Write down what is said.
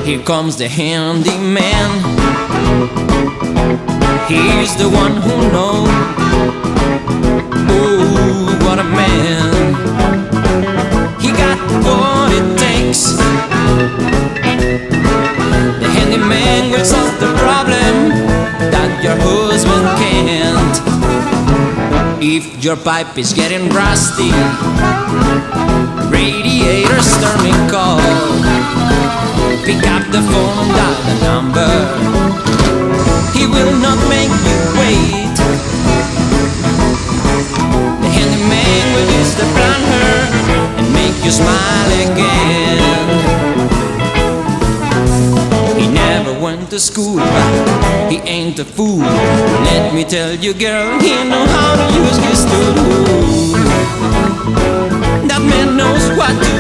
Here comes the handyman. He's the one who knows. Oh, what a man. He got what it takes. The handyman will solve the problem that your husband can't. If your pipe is getting rusty, radiator's turning cold, pick up the phone and dial the number. He will not make you wait. The handyman will use the plumber and make you smile again. He never went to school, but he ain't a fool. Let me tell you, girl, he know how to use his tool. That man knows what to do.